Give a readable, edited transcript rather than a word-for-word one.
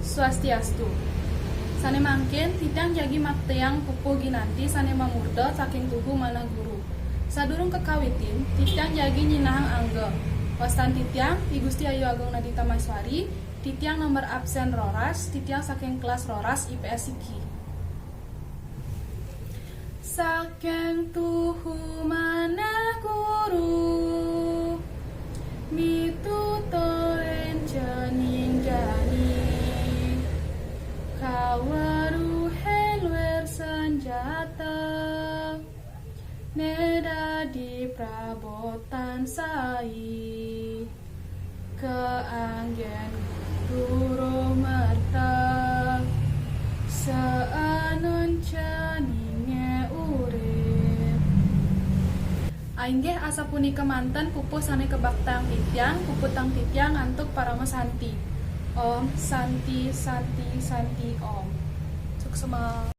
Swastiastu. Sane mangkin titiang jagi makteang pupuh ginanti sane mamurda saking tuhu manah guru. Sadurung kekawitin titiang jagi nyinahang angge. Wastan titiang I Gusti Ayu Agung Nadita Maswari, titiang nomor absen roras, titiang saking kelas roras IPS Iki. Saking tuhu manah guru, mitutoren cening jani, kawaru helwer senjata, neda di prabotan sai, keanggen guru merta, seanon ceninge urip. Ainggeh asa punika manten pupuh sane kebaktang titiang, puputang titiang ngantuk parama santi. Om santi santi santi om. Suksema.